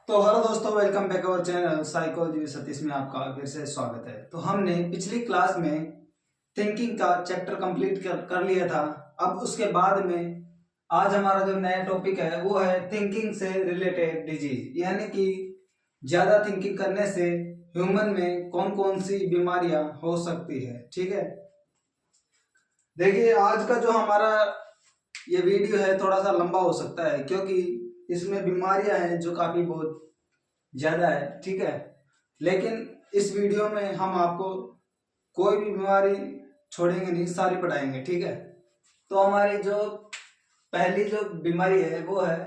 तो हेलो दोस्तों, welcome back our channel psychology with Satish में आपका फिर से स्वागत है। तो हमने पिछली क्लास में थिंकिंग का चैप्टर कंप्लीट कर लिया था। अब उसके बाद में आज हमारा जो नया टॉपिक है वो है थिंकिंग से रिलेटेड डिजीज, यानी कि ज्यादा थिंकिंग करने से ह्यूमन में कौन कौन सी बीमारियां हो सकती है। ठीक है, देखिए आज का जो हमारा ये वीडियो है थोड़ा सा लंबा हो सकता है क्योंकि इसमें बीमारियां हैं जो काफी बहुत ज्यादा है। ठीक है, लेकिन इस वीडियो में हम आपको कोई भी बीमारी छोड़ेंगे नहीं, सारी पढ़ाएंगे। ठीक है, तो हमारी जो पहली जो बीमारी है वो है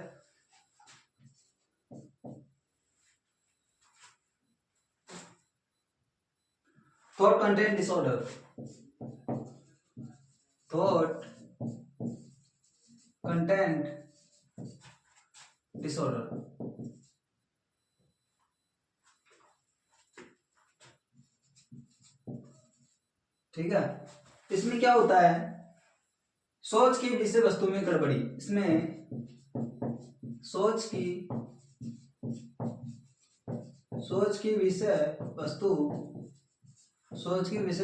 thought content disorder. Thought content disorder. ठीक है, इसमें क्या होता है, सोच की विषय वस्तु में गड़बड़ी। इसमें सोच की विषय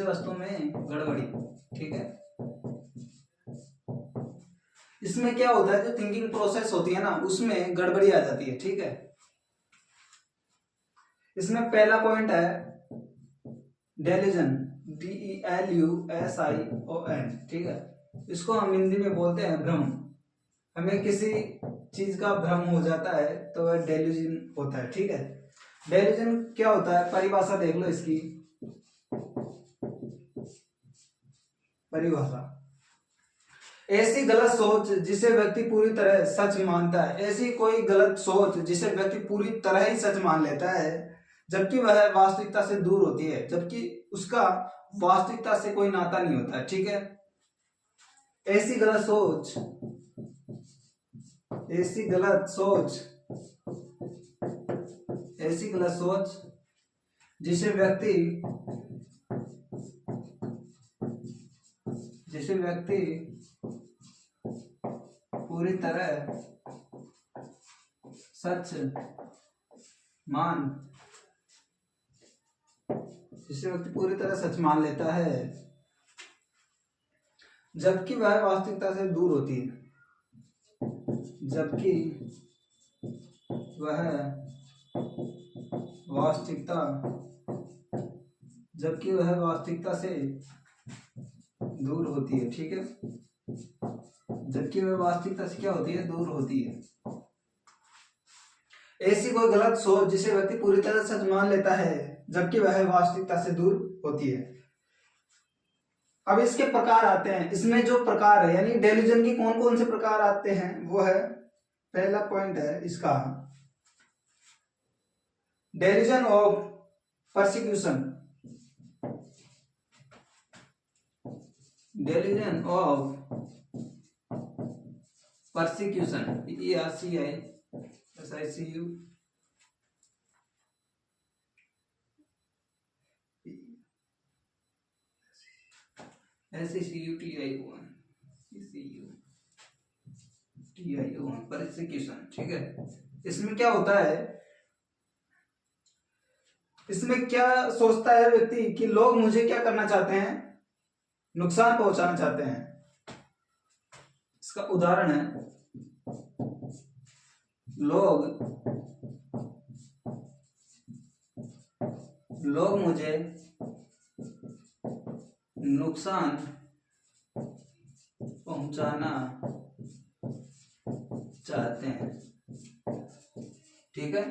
वस्तु में गड़बड़ी। ठीक है, इसमें क्या होता है, जो थिंकिंग प्रोसेस होती है ना उसमें गड़बड़ी आ जाती है। ठीक है, इसमें पहला पॉइंट है डेल्यूजन, DELUSION। ठीक है, इसको हम हिंदी में बोलते हैं भ्रम। हमें किसी चीज का भ्रम हो जाता है तो वह डेल्यूजन होता है। ठीक है, डेल्यूजन क्या होता है, परिभाषा देख लो इसकी। परिभाषा, ऐसी गलत सोच जिसे व्यक्ति पूरी तरह सच मानता है। ऐसी कोई गलत सोच जिसे व्यक्ति पूरी तरह ही सच मान लेता है जबकि वह वास्तविकता से दूर होती है, जबकि उसका वास्तविकता से कोई नाता नहीं होता है। ठीक है, ऐसी गलत सोच जिसे व्यक्ति पूरी तरह सच मान लेता है जबकि वह वास्तविकता से दूर होती है। जबकि वह वास्तविकता से दूर होती है। ठीक है, जबकि वह वास्तविकता से क्या होती है, दूर होती है। ऐसी कोई गलत सोच जिसे व्यक्ति पूरी तरह सच मान लेता है जबकि वह वास्तविकता से दूर होती है। अब इसके प्रकार आते हैं। इसमें जो प्रकार है यानी डेल्यूजन की कौन कौन से प्रकार आते हैं वो है, पहला पॉइंट है इसका delusion of persecution. Delusion of persecution, PERCICU persecution. ठीक है, इसमें क्या होता है, इसमें क्या सोचता है व्यक्ति कि लोग मुझे क्या करना चाहते हैं, नुकसान पहुंचाना चाहते हैं। इसका उदाहरण है, लोग मुझे नुकसान पहुंचाना चाहते हैं। ठीक है,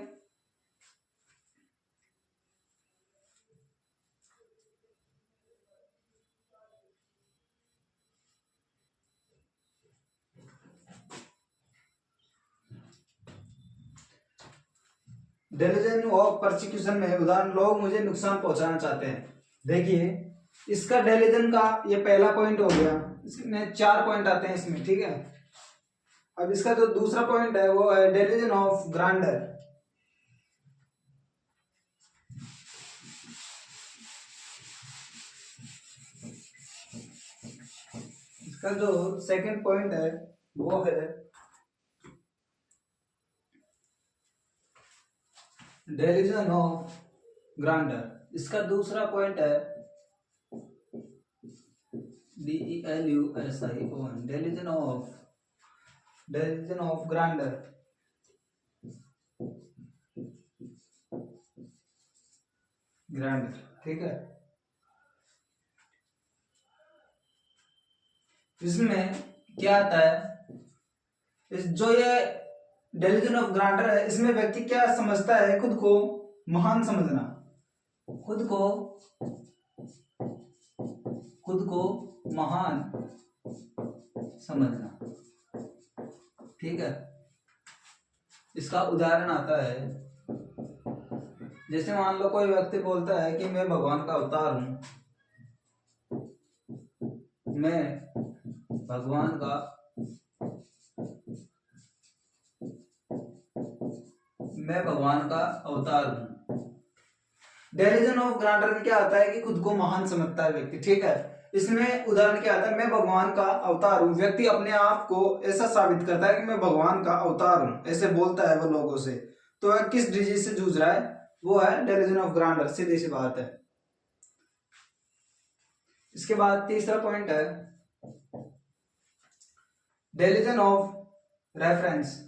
डेल्यूजन ऑफ परसिक्यूशन में उदाहरण, लोग मुझे नुकसान पहुंचाना चाहते हैं। देखिए इसका डेल्यूजन का ये पहला पॉइंट हो गया, इसमें 4 पॉइंट आते हैं इसमें। ठीक है, अब इसका जो दूसरा पॉइंट है वो है डेल्यूजन ऑफ ग्रांडर। इसका जो सेकंड पॉइंट है वो है डेरिवेशन ऑफ ग्रांटर। इसका दूसरा पॉइंट है DELUSION, डेरिवेशन ऑफ ग्रांटर। ठीक है। इसमें क्या आता है, जो ये डेरिवेशन ऑफ ग्रांटर है, इसमें व्यक्ति क्या समझता है, खुद को महान समझना, खुद को महान समझना। ठीक है। इसका उदाहरण आता है, जैसे मान लो कोई व्यक्ति बोलता है कि मैं भगवान का अवतार हूं, मैं भगवान का अवतार हूं। डेरिवेशन ऑफ ग्रांटर में क्या आता है कि खुद को महान समझता है व्यक्ति। ठीक है। इसमें उदाहरण क्या आता है, मैं भगवान का अवतार हूं। व्यक्ति अपने आप को ऐसा साबित करता है कि मैं भगवान का अवतार हूं, ऐसे बोलता है वो लोगों से। तो वह किस डिजीज से जूझ रहा है, वो है डेरिवेशन ऑफ ग्रांटर, सीधी सी बात है। इसके बाद तीसरा पॉइंट है डेरिवेशन ऑफ रेफरेंस।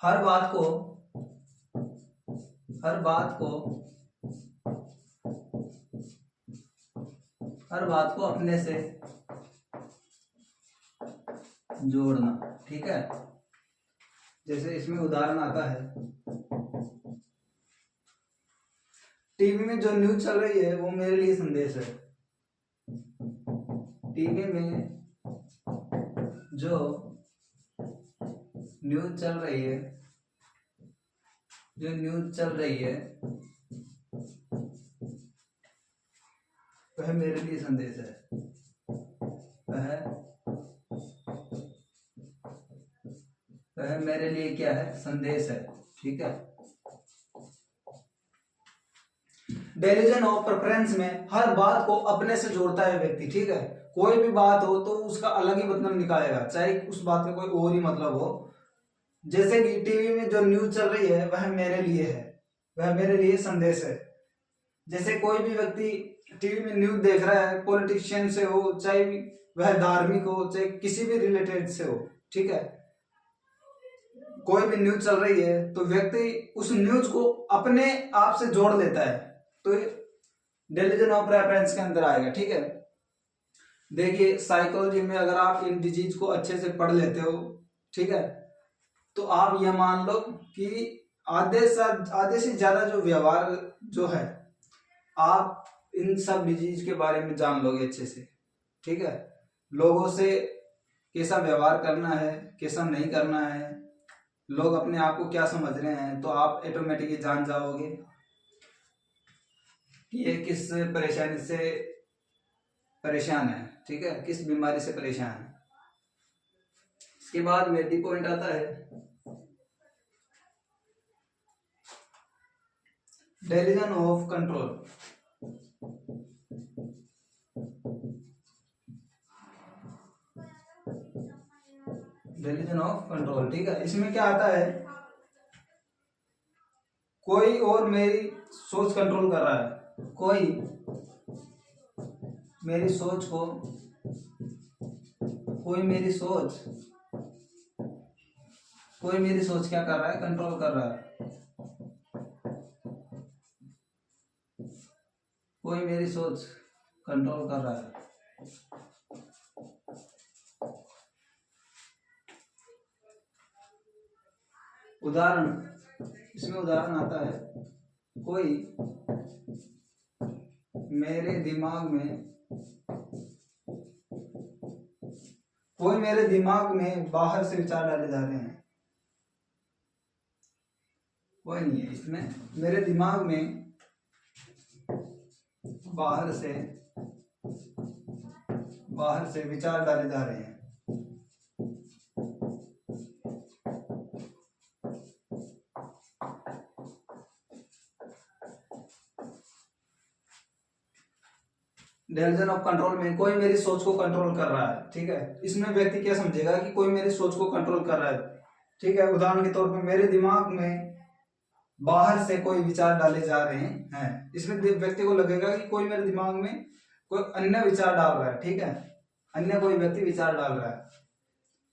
हर बात को अपने से जोड़ना। ठीक है। जैसे इसमें उदाहरण आता है, टीवी में जो न्यूज चल रही है वो मेरे लिए संदेश है। टीवी में जो न्यूज चल रही है वह मेरे लिए संदेश है। वह मेरे लिए क्या है, संदेश है। ठीक है। डेरिवेशन ऑफ प्रेफरेंस में हर बात को अपने से जोड़ता है व्यक्ति। ठीक है। कोई भी बात हो तो उसका अलग ही मतलब निकालेगा, चाहे उस बात का कोई और ही मतलब हो। जैसे कि टीवी में जो न्यूज चल रही है वह मेरे लिए है, वह मेरे लिए संदेश है। जैसे कोई भी व्यक्ति टीवी में न्यूज देख रहा है, पॉलिटिशियन से हो, चाहे वह धार्मिक हो, चाहे किसी भी रिलेटेड से हो। ठीक है। कोई भी न्यूज चल रही है तो व्यक्ति उस न्यूज को अपने आप से जोड़ लेता है, तो डेरिवेशन ऑफ रेफरेंस के अंदर आएगा। ठीक है। देखिए साइकोलॉजी में अगर आप इन डिजीज को अच्छे से पढ़ लेते हो, ठीक है, तो आप यह मान लो कि आधे से ज्यादा जो व्यवहार जो है, आप इन सब डिजीज के बारे में जान लोगे अच्छे से। ठीक है। लोगों से कैसा व्यवहार करना है, कैसा नहीं करना है, लोग अपने आप को क्या समझ रहे हैं, तो आप ऑटोमेटिकली जान जाओगे कि ये किस परेशानी से परेशान है। ठीक है। किस बीमारी से परेशान है। इसके बाद में डी पॉइंट आता है derivation of control. Derivation of control. ठीक है। इसमें क्या आता है, कोई और मेरी सोच कंट्रोल कर रहा है, कोई मेरी सोच क्या कर रहा है, कंट्रोल कर रहा है। कोई मेरी सोच कंट्रोल कर रहा है। उदाहरण, इसमें उदाहरण आता है, कोई मेरे दिमाग में बाहर से विचार डाले जा रहे हैं। कोई नहीं है इसमें, मेरे दिमाग में बाहर से विचार डाले जा रहे हैं। डेल्यूजन ऑफ कंट्रोल में कोई मेरी सोच को कंट्रोल कर रहा है, ठीक है। इसमें व्यक्ति क्या समझेगा कि कोई मेरी सोच को कंट्रोल कर रहा है, ठीक है। उदाहरण के तौर पर मेरे दिमाग में बाहर से कोई विचार डाले जा रहे हैं, इसमें व्यक्ति को लगेगा कि कोई मेरे दिमाग में कोई अन्य विचार डाल रहा है, ठीक है, अन्य कोई व्यक्ति विचार डाल रहा है।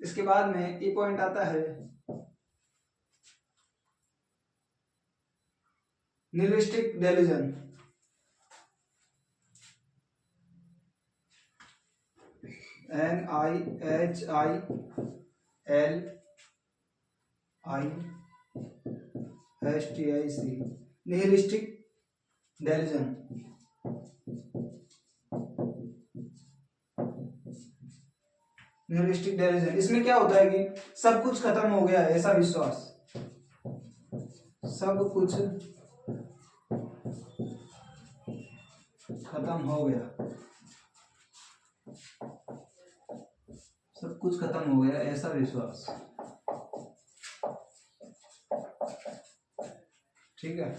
इसके बाद में ये पॉइंट आता है nihilistic delusion. NIHILISTIC nihilistic delusion. Nihilistic delusion, इसमें क्या होता है कि सब कुछ खत्म हो गया है ऐसा विश्वास, सब कुछ खत्म हो गया, सब कुछ खत्म हो गया ऐसा विश्वास, ठीक है।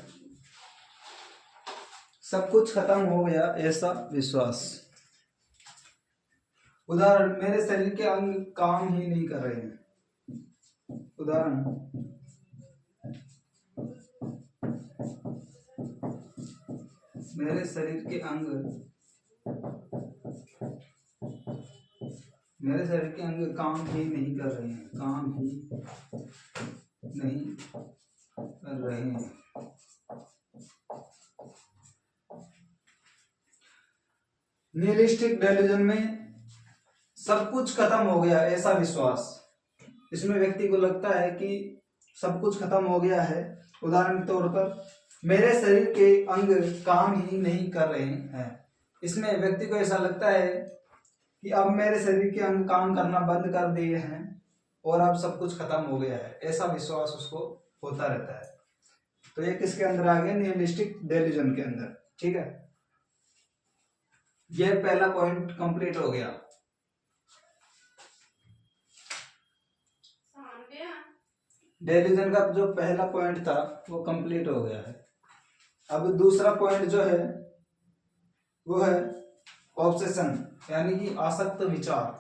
सब कुछ खत्म हो गया ऐसा विश्वास। उदाहरण, मेरे शरीर के अंग काम ही नहीं कर रहे हैं। उदाहरण, मेरे शरीर के अंग काम ही नहीं कर रहे हैं, काम ही नहीं कर रहे हैं। निहिलिस्टिक डेल्यूजन में सब कुछ खत्म हो गया ऐसा विश्वास, इसमें व्यक्ति को लगता है कि सब कुछ खत्म हो गया है। उदाहरण के तौर पर मेरे शरीर के अंग काम ही नहीं कर रहे हैं, इसमें व्यक्ति को ऐसा लगता है कि अब मेरे शरीर के अंग काम करना बंद कर दिए हैं और अब सब कुछ खत्म हो गया है, ऐसा विश्वास उसको होता रहता है। तो ये किसके अंदर आ गया? निहिलिस्टिक डेल्यूजन के अंदर, ठीक है। ये पहला पॉइंट कंप्लीट हो गया। डेल्यूजन का जो पहला पॉइंट था वो कंप्लीट हो गया है। अब दूसरा पॉइंट जो है वो है ऑब्सेशन, यानी कि आसक्त विचार।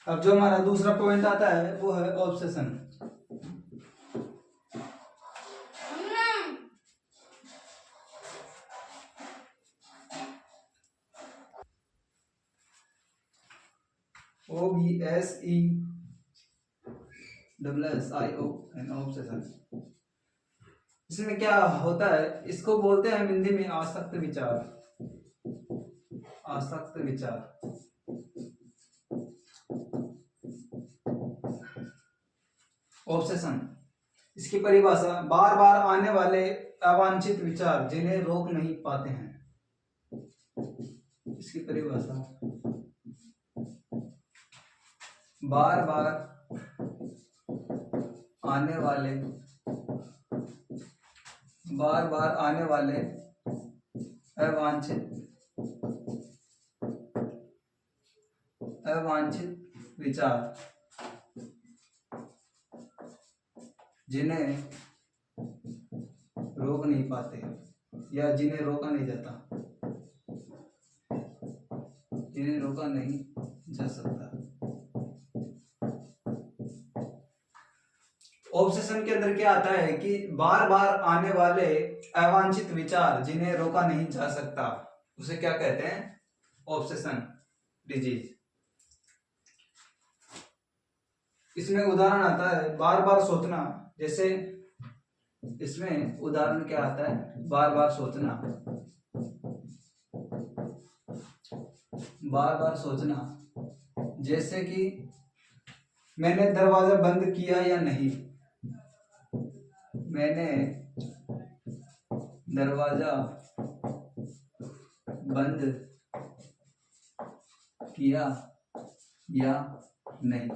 अब जो हमारा दूसरा पॉइंट आता है वो है ऑब्सेशन। OBSESSION, obsession. इसमें क्या होता है, इसको बोलते हैं हिंदी में आसक्त विचार। आसक्त विचार, ऑब्सेशन। इसकी परिभाषा, बार बार आने वाले अवांछित विचार जिन्हें रोक नहीं पाते हैं। इसकी परिभाषा, बार बार आने वाले अवांछित विचार जिन्हें रोक नहीं पाते या जिन्हें रोका नहीं जाता, जिन्हें रोका नहीं जा सकता। ऑब्सेशन के अंदर क्या आता है कि बार बार आने वाले अवांछित विचार जिन्हें रोका नहीं जा सकता, उसे क्या कहते हैं? Obsession disease. इसमें उदाहरण आता है बार बार सोचना, जैसे इसमें उदाहरण क्या आता है? बार बार सोचना, बार बार सोचना, जैसे कि मैंने दरवाजा बंद किया या नहीं, मैंने दरवाजा बंद किया या नहीं।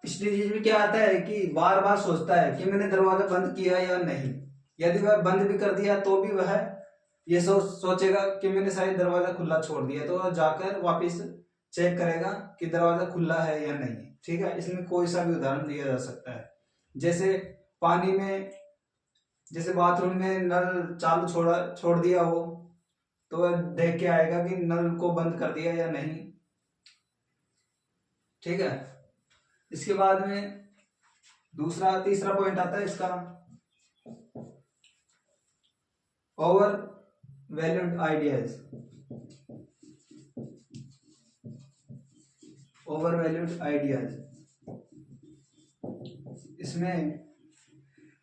इस डिजीज में क्या आता है कि बार बार सोचता है कि मैंने दरवाजा बंद किया या नहीं। यदि वह बंद भी कर दिया तो भी वह ये सोचेगा कि मैंने शायद दरवाजा खुला छोड़ दिया, तो वह जाकर वापस चेक करेगा कि दरवाजा खुला है या नहीं, ठीक है। इसमें कोई सा भी उदाहरण दिया जा सकता है, जैसे पानी में जैसे बाथरूम में नल चालू छोड़ दिया हो तो वह देख के आएगा कि नल को बंद कर दिया या नहीं। ठीक है, इसके बाद में तीसरा पॉइंट आता है इसका, over valued ideas. Over valued ideas, इसमें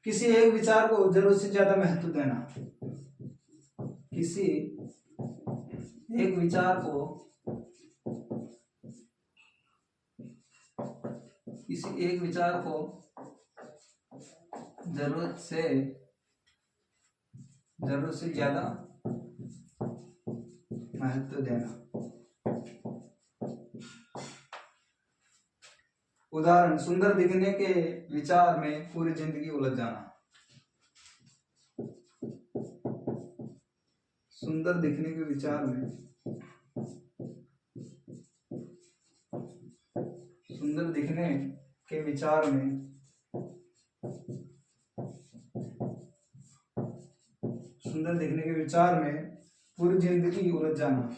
किसी एक विचार को जरूरत से ज्यादा महत्व देना। किसी एक विचार को जरूरत से ज्यादा महत्व देना। उदाहरण, सुंदर दिखने के विचार में पूरी जिंदगी उलझ जाना। सुंदर दिखने के विचार में सुंदर दिखने के विचार में सुंदर दिखने के विचार में पूरी जिंदगी उलझ जाना।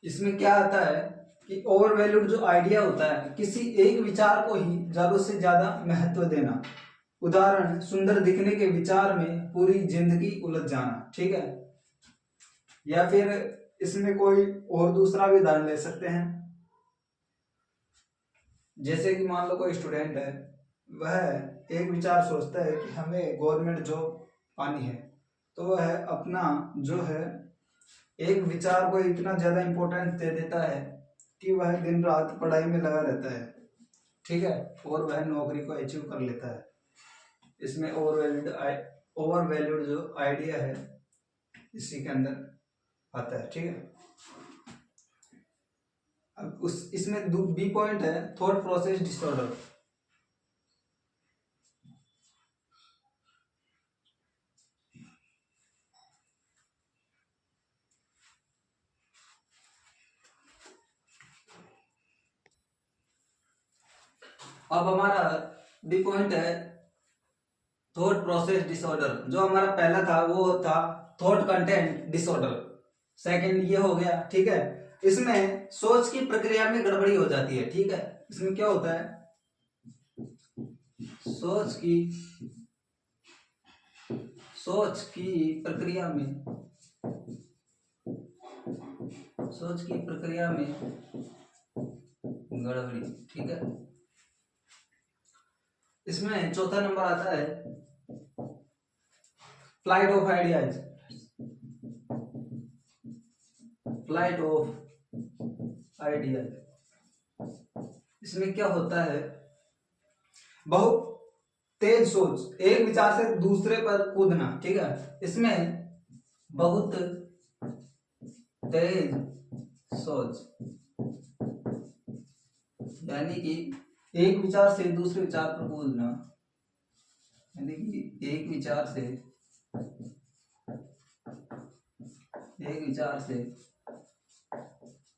इसमें क्या आता है कि ओवर वैल्यूड जो आइडिया होता है, किसी एक विचार को ही जरूरत से ज्यादा महत्व देना। उदाहरण, सुंदर दिखने के विचार में पूरी जिंदगी उलझ जाना। ठीक है, या फिर इसमें कोई और दूसरा भी उदाहरण ले सकते हैं। जैसे कि मान लो कोई स्टूडेंट है, वह एक विचार सोचता है कि हमें गवर्नमेंट जॉब पानी है, तो वह अपना जो है एक विचार को इतना ज्यादा इंपॉर्टेंस दे देता है कि वह दिन रात पढ़ाई में लगा रहता है। ठीक है, और वह नौकरी को अचीव कर लेता है। इसमें ओवर वैल्यूड जो आइडिया है इसी के अंदर आता है। ठीक है, अब इसमें बी पॉइंट है, थॉट प्रोसेस डिसऑर्डर। अब हमारा बी पॉइंट है थॉट प्रोसेस डिसऑर्डर। जो हमारा पहला था वो था थॉट कंटेंट डिसऑर्डर, सेकंड ये हो गया। ठीक है, इसमें सोच की प्रक्रिया में गड़बड़ी हो जाती है। ठीक है, इसमें क्या होता है, सोच की प्रक्रिया में गड़बड़ी। ठीक है, इसमें चौथा नंबर आता है flight of ideas. Flight of ideas, इसमें क्या होता है, बहुत तेज सोच, एक विचार से दूसरे पर कूदना। ठीक है, इसमें बहुत तेज सोच यानी कि एक विचार से दूसरे विचार पर कूदना, यानी कि एक विचार से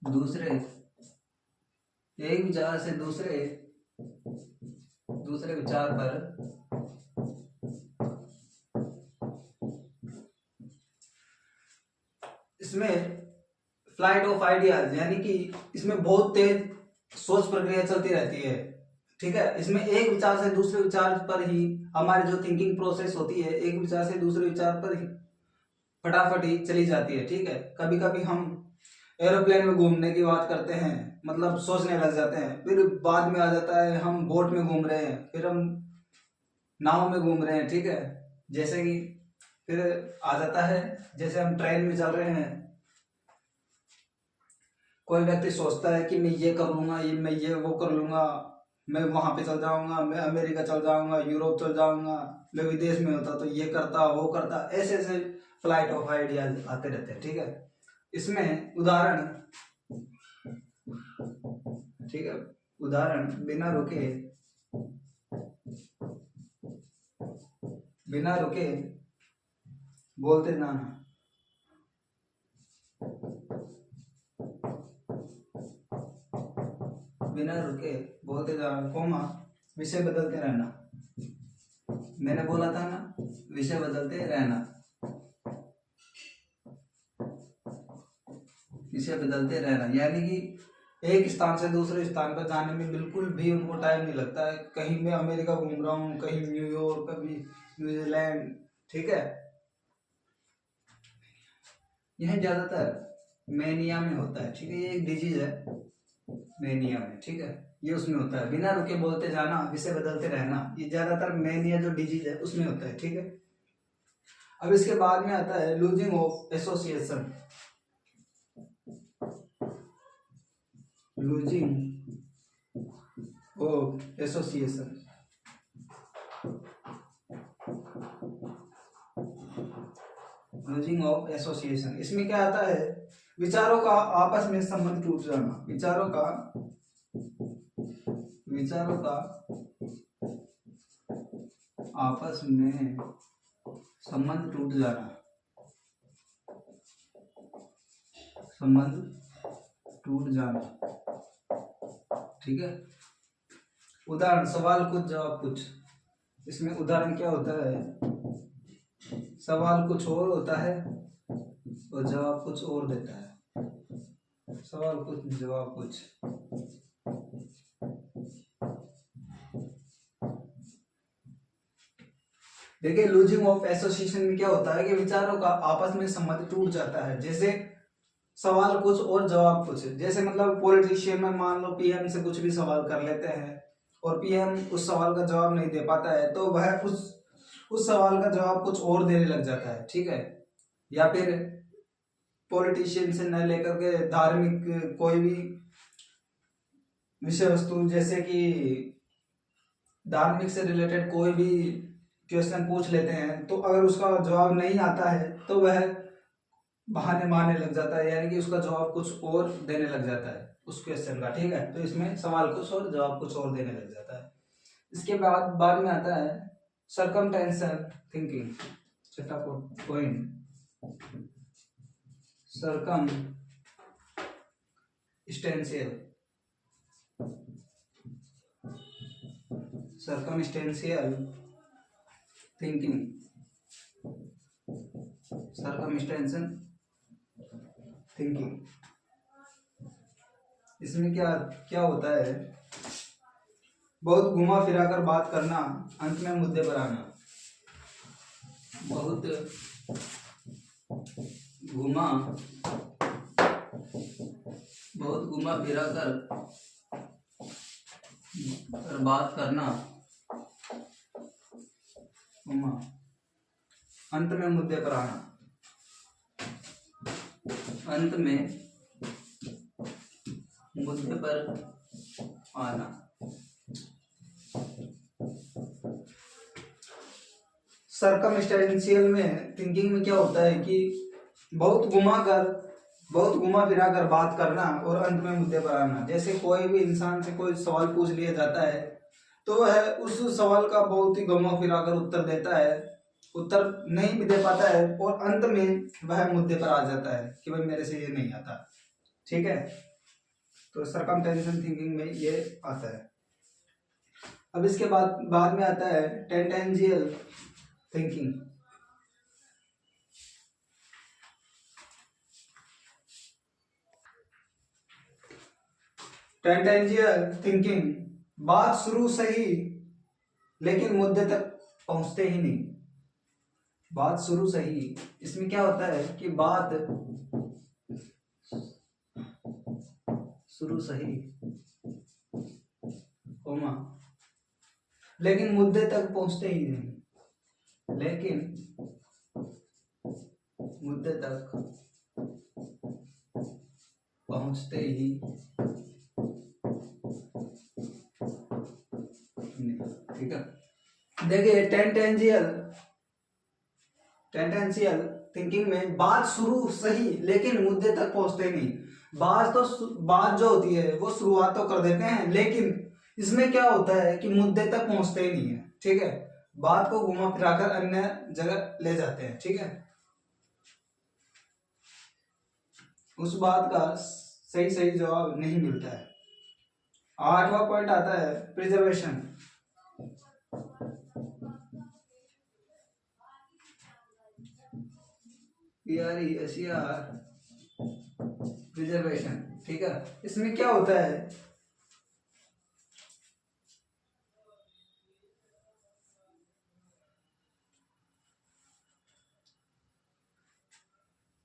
दूसरे विचार पर इसमें फ्लाइट ऑफ आइडियाज यानी कि इसमें बहुत तेज सोच प्रक्रिया चलती रहती है। ठीक है, इसमें एक विचार से दूसरे विचार पर ही हमारी जो थिंकिंग प्रोसेस होती है, एक विचार से दूसरे विचार पर ही फटाफट ही चली जाती है। ठीक है, कभी कभी हम एरोप्लेन में घूमने की बात करते हैं, मतलब सोचने लग जाते हैं, फिर बाद में आ जाता है हम बोट में घूम रहे हैं, फिर हम नाव में घूम रहे हैं। ठीक है, जैसे कि फिर आ जाता है जैसे हम ट्रेन में चल रहे हैं, कोई व्यक्ति सोचता है कि मैं ये कर लूंगा, मैं ये वो कर लूंगा, मैं वहां पे चल जाऊंगा, मैं अमेरिका चल जाऊंगा, यूरोप चल जाऊंगा, मैं विदेश में होता तो ये करता वो करता, ऐसे ऐसे फ्लाइट ऑफ आइडियाज आते रहते हैं। ठीक है, इसमें उदाहरण, ठीक है, उदाहरण, बिना रुके बोलते जाना। बिना रुके बोलते जाना, कोमा विषय बदलते रहना। मैंने बोला था ना, विषय बदलते रहना, विषय बदलते रहना, यानी कि एक स्थान से दूसरे स्थान पर जाने में बिल्कुल भी उनको टाइम नहीं लगता है। कहीं मैं अमेरिका घूम रहा हूँ, कहीं न्यूयॉर्क, कभी न्यूजीलैंड, ठीक है। यह ज्यादातर मेनिया में होता है, ठीक है। ये एक डिजीज है मेनिया में, ठीक है। ये उसमें होता है, बिना रुके बोलते जाना, विषय बदलते रहना, ये ज्यादातर मेनिया जो डिजीज है उसमें होता है, ठीक है। अब इसके बाद में आता है losing of association, losing of association, losing of association. इसमें क्या आता है, विचारों का आपस में संबंध टूट जाना, विचारों का आपस में संबंध टूट जाना, संबंध टूट जाना, ठीक है। उदाहरण, सवाल कुछ जवाब कुछ। इसमें उदाहरण क्या होता है, सवाल कुछ और होता है और जवाब कुछ और देता है, सवाल कुछ जवाब कुछ। देखिए लूजिंग ऑफ एसोसिएशन में क्या होता है कि विचारों का आपस में संबंध टूट जाता है। जैसे सवाल कुछ और जवाब कुछ, जैसे मतलब पॉलिटिशियन में मान लो पीएम से कुछ भी सवाल कर लेते हैं और पीएम उस सवाल का जवाब नहीं दे पाता है, तो वह उस सवाल का जवाब कुछ और देने लग जाता है, ठीक है। या फिर पॉलिटिशियन से न लेकर के धार्मिक कोई भी विषय वस्तु, जैसे कि धार्मिक से रिलेटेड कोई भी क्वेश्चन पूछ लेते हैं, तो अगर उसका जवाब नहीं आता है तो वह बहाने मारने लग जाता है, यानी कि उसका जवाब कुछ और देने लग जाता है उस क्वेश्चन का, ठीक है। तो इसमें सवाल कुछ और जवाब कुछ और देने लग जाता है। इसके बाद में आता है सर्कमटेंशियल थिंकिंग, छठा point, circumstantial thinking, circumstantial thinking. इसमें क्या होता है, बहुत घुमा फिरा कर बात करना, अंत में मुद्दे पर आना, बहुत घुमा फिरा कर बात करना, अंत में मुद्दे पर आना, अंत में मुद्दे पर आना। सर्कमस्टेंशियल में थिंकिंग में क्या होता है कि बहुत घुमा फिरा कर बात करना और अंत में मुद्दे पर आना। जैसे कोई भी इंसान से कोई सवाल पूछ लिया जाता है तो वह उस सवाल का बहुत ही घुमा फिरा कर उत्तर देता है, उत्तर नहीं भी दे पाता है और अंत में वह मुद्दे पर आ जाता है कि भाई मेरे से ये नहीं आता, ठीक है। तो सर्कमटेंशियल थिंकिंग में ये आता है। अब इसके बाद में आता है टेंजेंशियल थिंकिंग। टेंजेंशियल थिंकिंग, बात शुरू सही लेकिन मुद्दे तक पहुंचते ही नहीं, बात शुरू सही। इसमें क्या होता है कि बात शुरू सही लेकिन मुद्दे तक पहुंचते ही नहीं, लेकिन मुद्दे तक पहुंचते ही नहीं, ठीक है। देखिए टेंडेंशियल थिंकिंग में बात शुरू सही लेकिन मुद्दे तक पहुंचते नहीं। बात जो होती है वो शुरुआत तो कर देते हैं, लेकिन इसमें क्या होता है कि मुद्दे तक पहुंचते ही नहीं है, ठीक है। बात को घुमा फिराकर अन्य जगह ले जाते हैं, ठीक है। उस बात का सही जवाब नहीं मिलता है। 8वां पॉइंट आता है प्रिजर्वेशन। प्रिजर्वेशन, ठीक है। इसमें क्या होता है,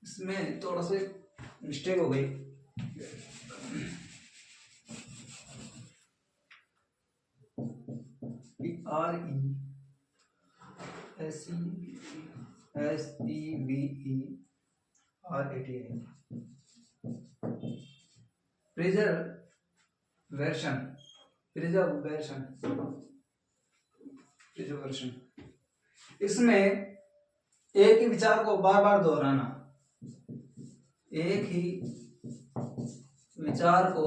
इसमें थोड़ा सा मिस्टेक हो गई। RESEVERATION, preservation, preservation, preservation. इसमें एक ही विचार को बार बार दोहराना, एक ही विचार को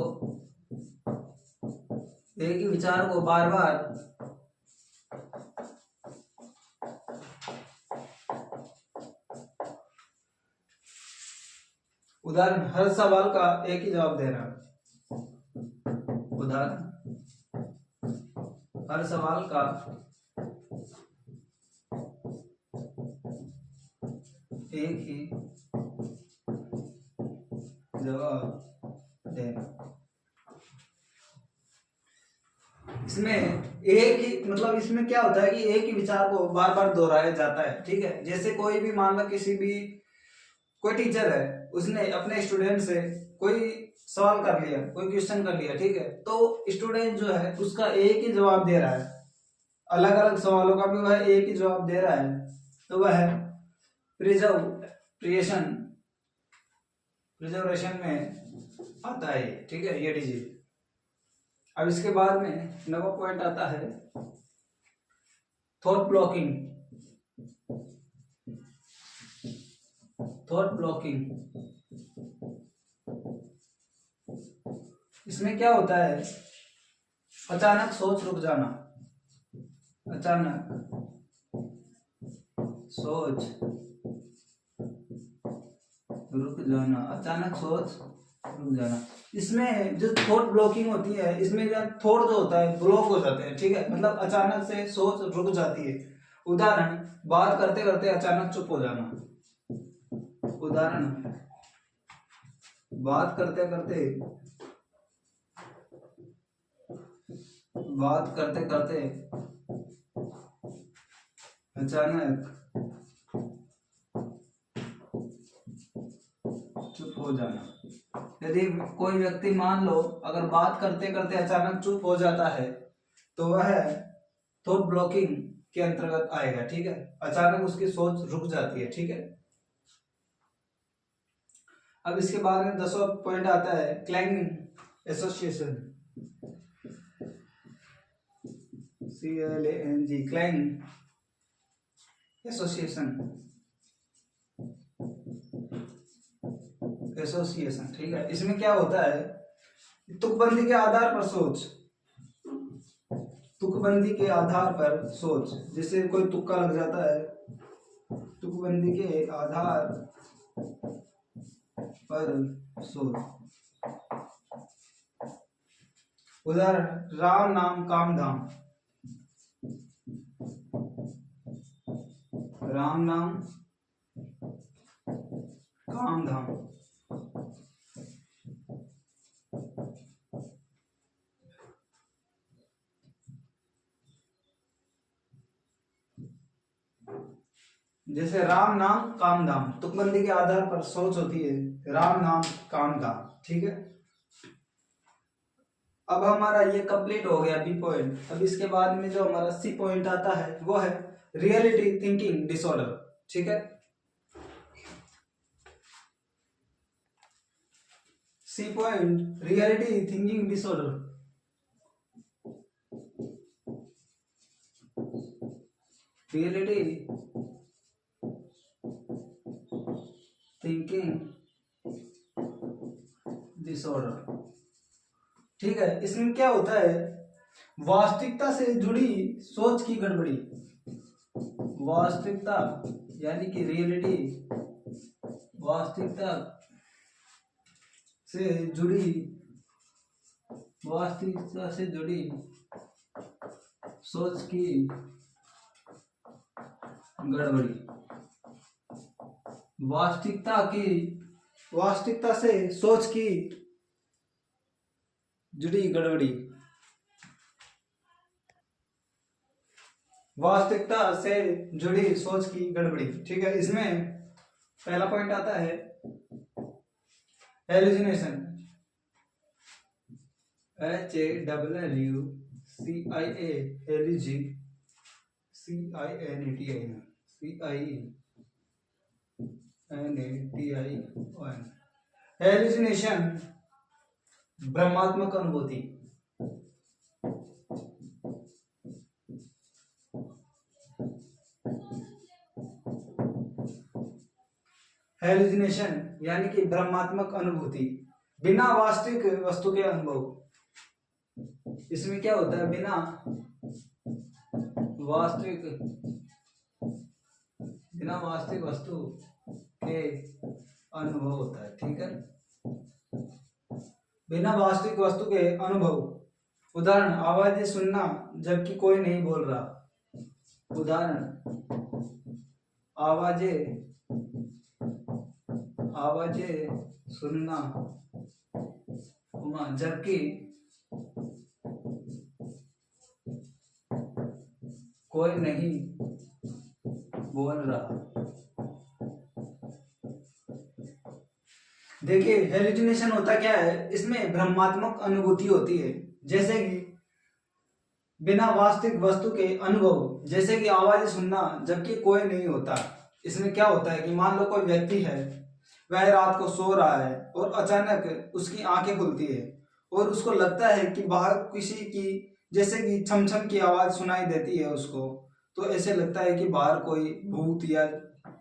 बार बार उदाहरण, हर सवाल का एक ही जवाब दे रहा। उदाहरण, हर सवाल का एक ही जवाब देना। इसमें एक ही मतलब इसमें क्या होता है कि एक ही विचार को बार बार दोहराया जाता है, ठीक है। जैसे कोई भी मान लो कोई टीचर है, उसने अपने स्टूडेंट से कोई सवाल कर लिया, कोई क्वेश्चन कर लिया, ठीक है। तो स्टूडेंट जो है उसका एक ही जवाब दे रहा है, अलग अलग सवालों का भी वह एक ही जवाब दे रहा है, तो वह प्रिजर्वेशन में आता है, ठीक है, ये डिजीज। अब इसके बाद में 9वां पॉइंट आता है थॉट ब्लॉकिंग। थॉट ब्लॉकिंग, इसमें क्या होता है, अचानक सोच रुक जाना, अचानक सोच रुक जाना, अचानक सोच रुक जाना। इसमें जो थॉट ब्लॉकिंग होती है, इसमें जो थॉट जो होता है ब्लॉक हो जाते हैं, ठीक है, मतलब अचानक से सोच रुक जाती है। उदाहरण, बात करते करते अचानक चुप हो जाना। उदाहरण, बात करते करते अचानक चुप हो जाना। यदि कोई व्यक्ति मान लो अगर बात करते करते अचानक चुप हो जाता है तो वह थॉट ब्लॉकिंग के अंतर्गत आएगा, ठीक है, अचानक उसकी सोच रुक जाती है, ठीक है। अब इसके बाद में 10वां पॉइंट आता है क्लैंगिंग एसोसिएशन, CLANG, क्लैंग एसोसिएशन, ठीक है। इसमें क्या होता है, तुकबंदी के आधार पर सोच, तुकबंदी के आधार पर सोच, जैसे कोई तुक्का लग जाता है, तुकबंदी के आधार पर सोच। उदाहरण, राम नाम काम धाम, राम नाम काम धाम। जैसे राम नाम काम धाम, तुकबंदी के आधार पर सोच होती है, राम नाम काम धाम, ठीक है। अब हमारा ये कंप्लीट हो गया बी पॉइंट। अब इसके बाद में जो हमारा सी पॉइंट आता है वो है रियलिटी थिंकिंग डिसऑर्डर, ठीक है। C point, reality thinking disorder. Reality thinking disorder, ठीक है। इसमें क्या होता है, वास्तविकता से जुड़ी सोच की गड़बड़ी, वास्तविकता यानी कि रियलिटी, वास्तविकता से जुड़ी वास्तविकता से जुड़ी सोच की गड़बड़ी। वास्तविकता से सोच की जुड़ी गड़बड़ी। वास्तविकता से जुड़ी सोच की गड़बड़ी। ठीक है, इसमें पहला पॉइंट आता है हेलुसिनेशन। HALLUCIA हेलुसिनेशन भ्रमात्मक अनुभूति। हेलुसिनेशन यानी कि भ्रमात्मक अनुभूति, बिना वास्तविक वस्तु के अनुभव। इसमें क्या होता है, बिना वास्तविक वस्तु के अनुभव होता है। ठीक है, बिना वास्तविक वस्तु के अनुभव। उदाहरण, आवाजें सुनना जबकि कोई नहीं बोल रहा। उदाहरण, आवाजें सुनना जबकि कोई नहीं बोल रहा। देखिए, हेलुसिनेशन होता क्या है, इसमें भ्रमात्मक अनुभूति होती है, जैसे कि बिना वास्तविक वस्तु के अनुभव, जैसे कि आवाजें सुनना जबकि कोई नहीं होता। इसमें क्या होता है कि मान लो कोई व्यक्ति है, वह रात को सो रहा है और अचानक उसकी आंखें खुलती है और उसको लगता है कि बाहर किसी की जैसे कि छम छम की आवाज सुनाई देती है उसको, तो ऐसे लगता है कि बाहर कोई भूत या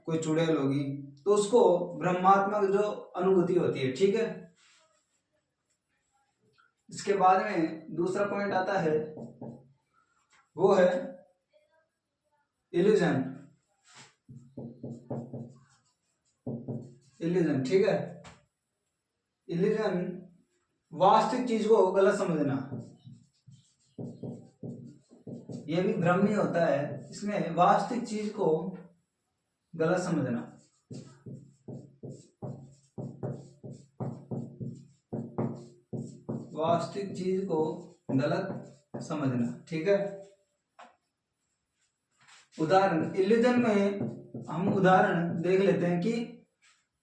कोई चुड़ैल होगी, तो उसको भ्रमात्मक जो अनुभूति होती है। ठीक है, इसके बाद में दूसरा पॉइंट आता है, वो है इल्यूजन। ठीक है, इल्यूजन वास्तविक चीज को गलत समझना, यह भी भ्रम ही होता है। इसमें वास्तविक चीज को गलत समझना। वास्तविक चीज को गलत समझना। ठीक है, उदाहरण, इल्यूजन में हम उदाहरण देख लेते हैं कि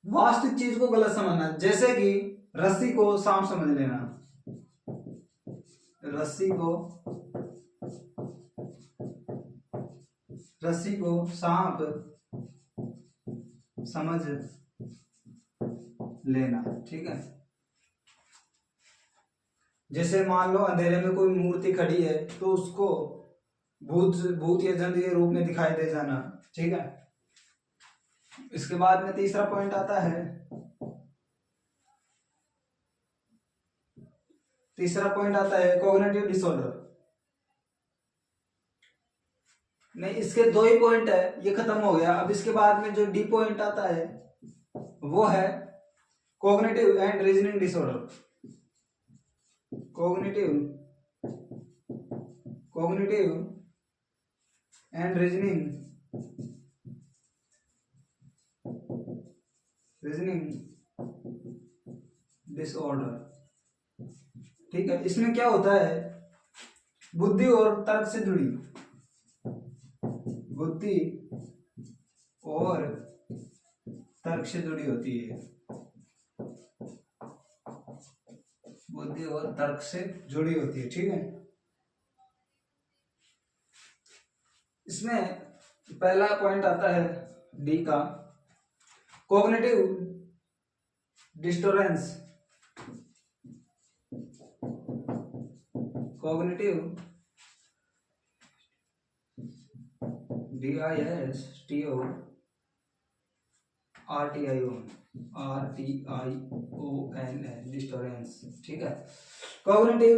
वास्तविक चीज को गलत समझना, जैसे कि रस्सी को सांप समझ लेना। रस्सी को सांप समझ लेना। ठीक है, जैसे मान लो अंधेरे में कोई मूर्ति खड़ी है तो उसको भूत या जंत के रूप में दिखाई दे जाना। ठीक है, इसके बाद में तीसरा पॉइंट आता है, कॉग्निटिव डिसऑर्डर। नहीं, इसके दो ही पॉइंट है, ये खत्म हो गया। अब इसके बाद में जो डी पॉइंट आता है वो है cognitive and reasoning disorder. Cognitive and reasoning disorder. ठीक है, इसमें क्या होता है, बुद्धि और तर्क से जुड़ी, होती है। बुद्धि और तर्क से जुड़ी होती है। ठीक है, इसमें पहला पॉइंट आता है डी का, कॉग्निटिव डिस्टोरेंस। डिस्टोरेंस। ठीक है, कॉग्निटिव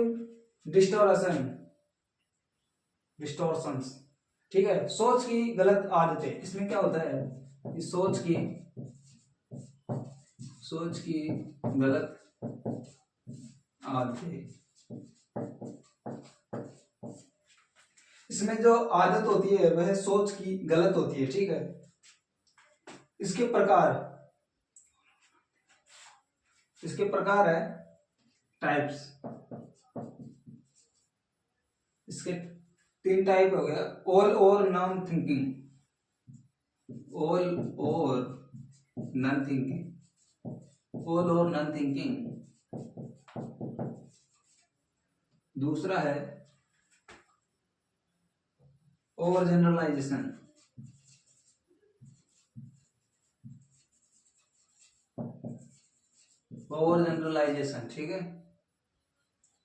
डिस्टोर्शंस। ठीक है, सोच की गलत आदतें। इसमें क्या होता है कि सोच की गलत आदतें। इसमें जो आदत होती है वह सोच की गलत होती है, ठीक है। इसके प्रकार है टाइप्स। इसके 3 टाइप हो गया, ऑल और नॉन थिंकिंग। ऑल और नॉन थिंकिंग, ऑल और नॉन थिंकिंग। दूसरा है ओवर जनरलाइजेशन। ओवर जनरलाइजेशन, ठीक है।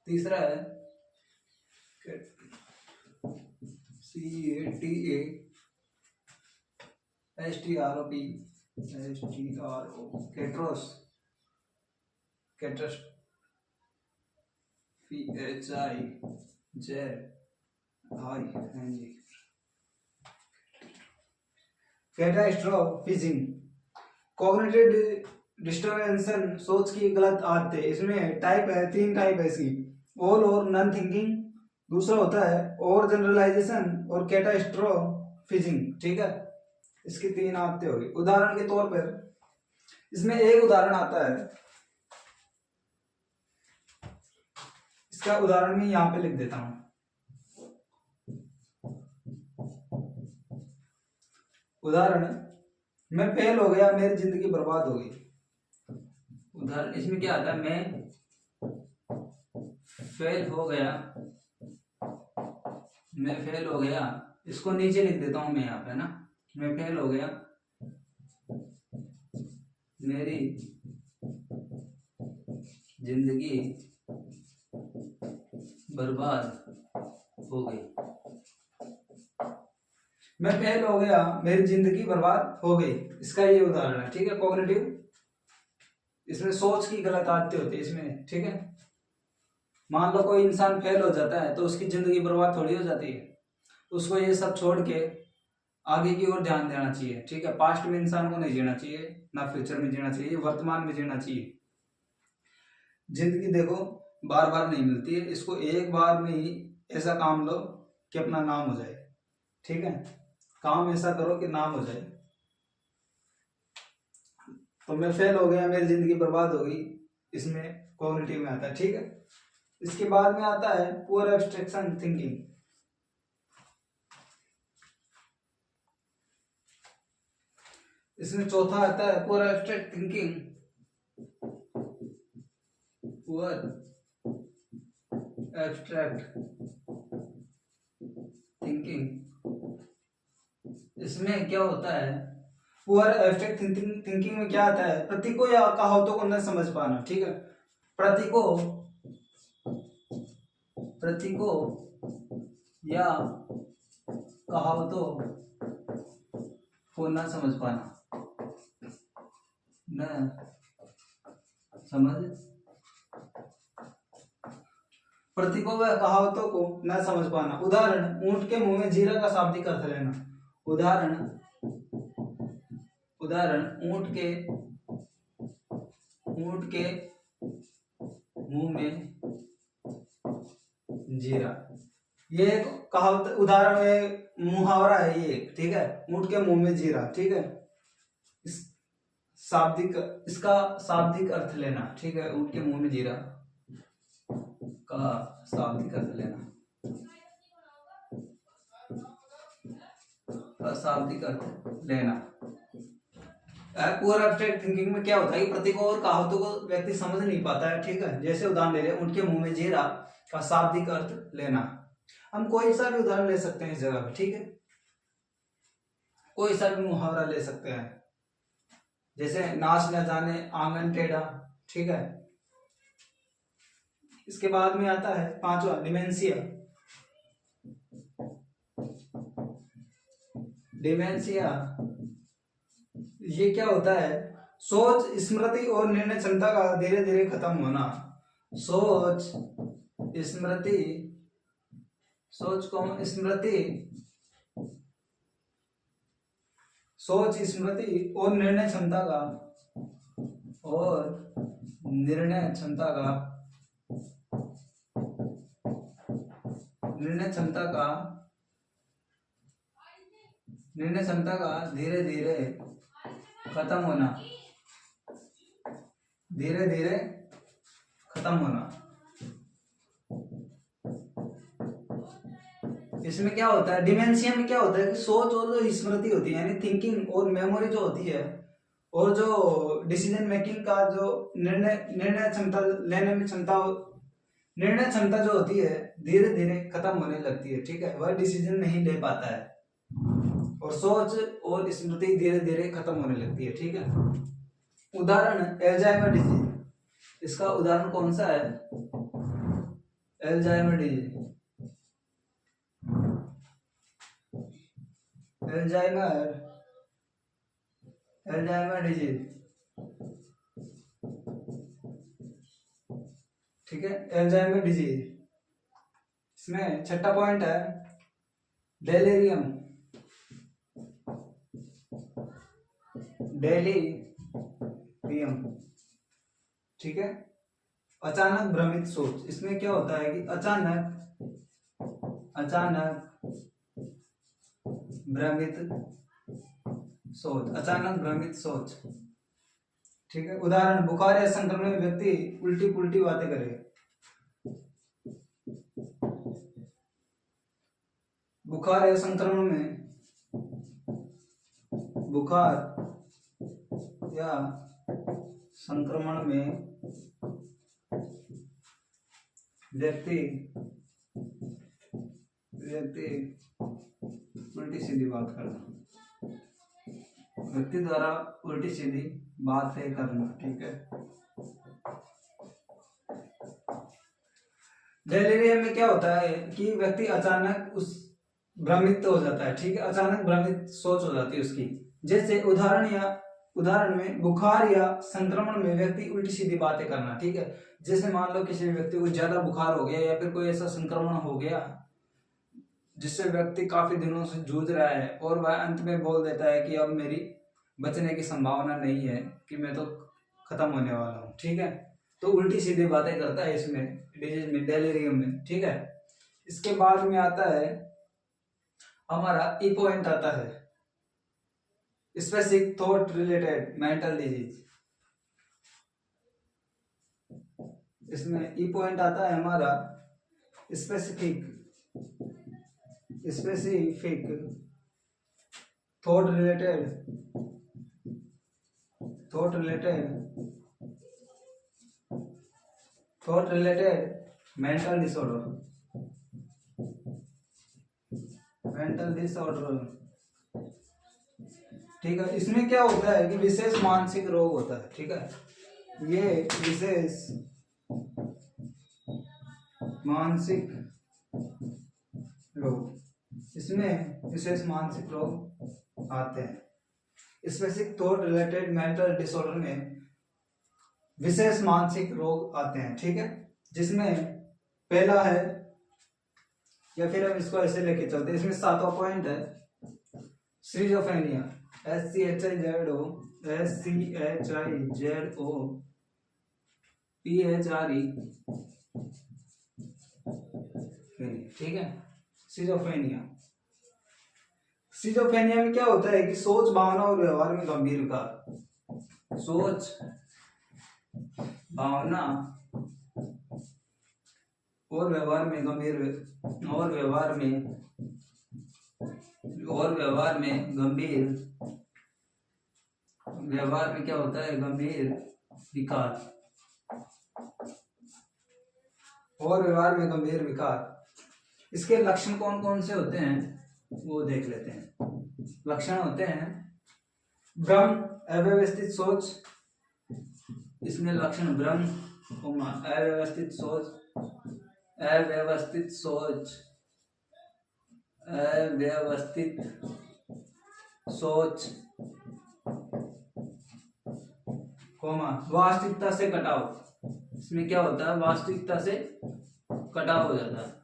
तीसरा है कैट्रोस, कैटास्ट्रोफिज्म। कॉग्निटिव डिस्टर्बेंस, सोच की गलत आदतें। इसमें टाइप है, 3 टाइप है इसकी, ऑल और नॉन थिंकिंग। दूसरा होता है ओवर जनरलाइजेशन और कैटास्ट्रोफिज्म, ठीक है। इसकी 3 आदतें होगी। उदाहरण के तौर पर इसमें एक उदाहरण आता है, इसका उदाहरण मैं यहाँ पे लिख देता हूं। उदाहरण, मैं फेल हो गया, मेरी जिंदगी बर्बाद हो गई। उदाहरण इसमें क्या आता है, मैं फेल हो गया, मैं फेल हो गया। इसको नीचे लिख देता हूं मैं यहाँ पे ना, मैं फेल हो गया, मेरी जिंदगी बर्बाद हो गई। मैं फेल हो गया, मेरी जिंदगी बर्बाद हो गई, इसका ये उदाहरण है, ठीक है। कॉग्निटिव, इसमें सोच की गलत आदतें होती है इसमें, ठीक है। मान लो कोई इंसान फेल हो जाता है तो उसकी जिंदगी बर्बाद थोड़ी हो जाती है। उसको ये सब छोड़ के आगे की ओर ध्यान देना चाहिए, ठीक है। पास्ट में इंसान को नहीं जीना चाहिए, ना फ्यूचर में जीना चाहिए, वर्तमान में जीना चाहिए। जिंदगी देखो बार बार नहीं मिलती है, इसको एक बार में ही ऐसा काम लो कि अपना नाम हो जाए, ठीक है। काम ऐसा करो कि नाम हो जाए। तो मैं फेल हो गया, मेरी जिंदगी बर्बाद हो गई, इसमें कॉग्निटिव में आता है, ठीक है। इसके बाद में आता है पुअर एब्स्ट्रैक्शन थिंकिंग। इसमें चौथा आता है poor abstract thinking. Poor abstract thinking, इसमें क्या होता है, पुअर एब्स्ट्रैक्ट थिंकिंग में क्या आता है, प्रतीकों या कहावतों को न समझ पाना, ठीक है। प्रतीकों या कहावतों को न समझ पाना, न समझ, प्रतीकों व कहावतों को न समझ पाना। उदाहरण, ऊंट के मुंह में जीरा का शाब्दिक अर्थ लेना। उदाहरण, ऊंट के मुंह में जीरा, ये एक कहावत, उदाहरण में मुहावरा है ये, ठीक है। ऊंट के मुंह में जीरा, ठीक है। इसका शाब्दिक अर्थ लेना, ठीक है। ऊंट के मुंह में जीरा का शाब्दिक अर्थ लेना, शाब्दिक अर्थ लेना। पुअर एब्स्ट्रैक्ट थिंकिंग में क्या होता है कि प्रतीकों और कहावतों को व्यक्ति समझ नहीं पाता है, ठीक है। जैसे उदाहरण ले रहे, उनके मुंह में जीरा का शाब्दिक अर्थ लेना। हम कोई सा भी उदाहरण ले सकते हैं इस जगह पे, ठीक है। कोई सा भी मुहावरा ले सकते हैं, जैसे नाच न जाने आंगन टेढ़ा, ठीक है। इसके बाद में आता है 5वां डिमेंशिया। डिमेंशिया ये क्या होता है, सोच, स्मृति और निर्णय क्षमता का धीरे धीरे खत्म होना। सोच, स्मृति, और निर्णय क्षमता का निर्णय क्षमता का धीरे धीरे खत्म होना। इसमें क्या होता है, डिमेंशिया में क्या होता है कि सोच और जो स्मृति होती है यानी थिंकिंग और मेमोरी जो होती है और जो डिसीजन मेकिंग का जो निर्णय क्षमता जो होती है धीरे धीरे खत्म होने लगती है। ठीक है, वह डिसीजन नहीं ले पाता है और सोच और स्मृति धीरे धीरे खत्म होने लगती है। ठीक है, उदाहरण एल्जाइमर डिजीज, इसका उदाहरण कौन सा है, एल्जाइमर डिजीज। एल्जाइमर डिजीज, ठीक है, एल्जाइमर डिजीज। इसमें छठा पॉइंट है डेलीरियम। ठीक है, अचानक भ्रमित सोच। इसमें क्या होता है कि अचानक भ्रमित सोच। ठीक है, उदाहरण बुखार या संक्रमण में व्यक्ति उल्टी पुल्टी बातें करे। बुखार या संक्रमण में व्यक्ति उल्टी सीधी बात करना, व्यक्ति द्वारा उल्टी सीधी बातें करना। ठीक है, डेलीरियम में क्या होता है कि व्यक्ति अचानक भ्रमित हो जाता है। ठीक है, अचानक भ्रमित सोच हो जाती है उसकी। जैसे उदाहरण में बुखार या संक्रमण में व्यक्ति उल्टी सीधी बातें करना। ठीक है, जैसे मान लो किसी व्यक्ति को ज्यादा बुखार हो गया या फिर कोई ऐसा संक्रमण हो गया जिससे व्यक्ति काफी दिनों से जूझ रहा है और वह अंत में बोल देता है कि अब मेरी बचने की संभावना नहीं है, कि मैं तो खत्म होने वाला हूँ। ठीक है, तो उल्टी सीधी बातें करता है इसमें डिजीज में, डेलीरियम में। ठीक है, इसके बाद में आता है हमारा ई पॉइंट आता है specific thought related mental disease. इसमें ई पॉइंट आता है हमारा specific thought related mental disorder. ठीक है, इसमें क्या होता है कि विशेष मानसिक रोग होता है। ठीक है, ये विशेष मानसिक रोग, इसमें विशेष मानसिक रोग आते हैं। Specific thought related mental disorder में विशेष मानसिक रोग आते हैं। ठीक है, जिसमें पहला है, या फिर हम इसको ऐसे लेके चलते हैं, इसमें 7वां पॉइंट है स्किज़ोफ्रेनिया। ठीक है, स्किज़ोफ्रेनिया में क्या होता है कि सोच, भावना और व्यवहार में गंभीर विकार। सोच, भावना और व्यवहार में क्या होता है, गंभीर विकार। और व्यवहार में गंभीर विकार। इसके लक्षण कौन कौन से होते हैं वो देख लेते हैं। लक्षण होते हैं भ्रम, अव्यवस्थित सोच। इसमें लक्षण भ्रम, अव्यवस्थित सोच, वास्तविकता से कटाव। इसमें क्या होता है, वास्तविकता से कटाव हो जाता है।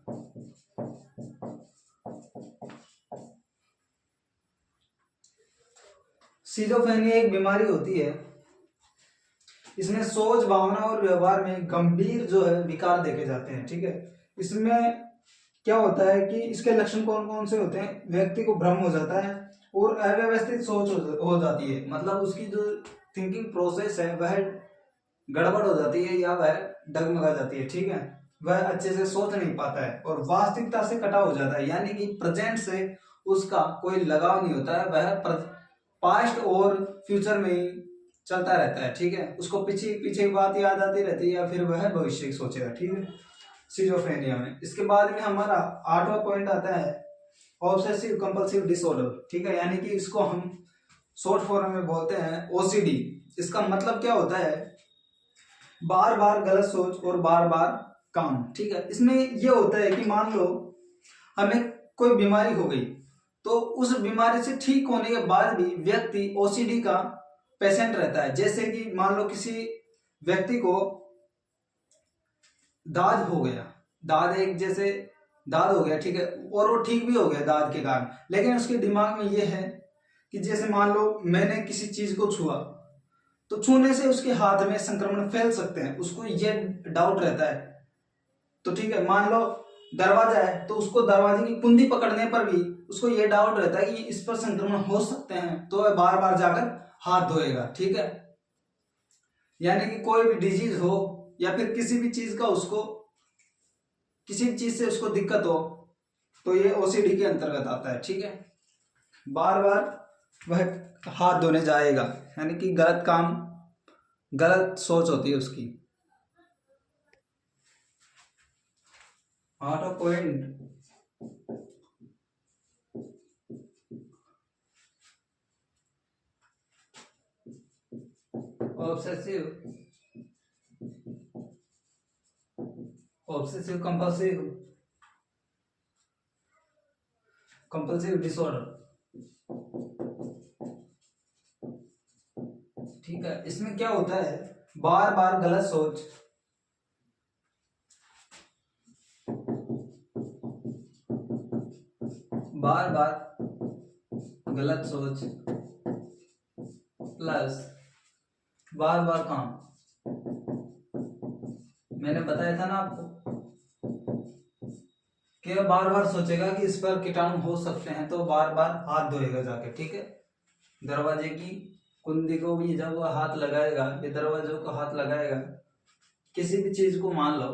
स्किज़ोफ्रेनिया एक बीमारी होती है, इसमें सोच, भावना और व्यवहार में गंभीर जो है विकार देखे जाते हैं। ठीक है, इसमें क्या होता है कि इसके लक्षण कौन कौन से होते हैं? व्यक्ति को भ्रम हो जाता है और अव्यवस्थित सोच हो जाती है, मतलब उसकी जो थिंकिंग प्रोसेस है वह गड़बड़ हो जाती है या वह डगमगा जाती है, ठीक है। वह अच्छे से सोच नहीं पाता है और वास्तविकता से कटा हो जाता है, यानी कि प्रेजेंट से उसका कोई लगाव नहीं होता है। वह पास्ट और फ्यूचर में ही चलता रहता है, ठीक है। उसको पीछे पीछे की बात याद आती रहती है या फिर वह भविष्य की सोचेगा, ठीक है, सिजोफ्रेनिया में। इसके बाद में हमारा 8वां पॉइंट आता है ऑब्सेसिव कंपल्सिव डिसऑर्डर, ठीक है, यानी कि इसको हम शॉर्ट फॉर्म में बोलते हैं ओसीडी। इसका मतलब क्या होता है? बार बार गलत सोच और बार बार काम, ठीक है। इसमें यह होता है कि मान लो हमें कोई बीमारी हो गई, तो उस बीमारी से ठीक होने के बाद भी व्यक्ति ओसीडी का पेशेंट रहता है। जैसे कि मान लो किसी व्यक्ति को दाद हो गया, दाद एक जैसे दाद हो गया, ठीक है, और वो ठीक भी हो गया दाद के कारण, लेकिन उसके दिमाग में ये है कि जैसे मान लो मैंने किसी चीज को छुआ, तो छूने से उसके हाथ में संक्रमण फैल सकते हैं, उसको ये डाउट रहता है। तो ठीक है, मान लो दरवाजा है, तो उसको दरवाजे की कुंडी पकड़ने पर भी उसको ये डाउट रहता है कि इस पर संक्रमण हो सकते हैं, तो वह बार बार जाकर हाथ धोएगा, ठीक है। यानी कि कोई भी डिजीज हो या फिर किसी भी चीज का उसको किसी भी चीज से उसको दिक्कत हो, तो ये ओसीडी के अंतर्गत आता है, ठीक है। बार बार वह हाथ धोने जाएगा, यानी कि गलत काम, गलत सोच होती है उसकी। 8वां point obsessive obsessive compulsive disorder, ठीक है। इसमें क्या होता है? बार बार गलत सोच, बार बार गलत सोच प्लस बार बार काम। मैंने बताया था ना आपको कि बार बार सोचेगा कि इस पर कीटाणु हो सकते हैं, तो बार बार हाथ धोएगा जाके, ठीक है। दरवाजे की कुंडी को भी जब वह हाथ लगाएगा, ये दरवाजों को हाथ लगाएगा, किसी भी चीज को मान लो,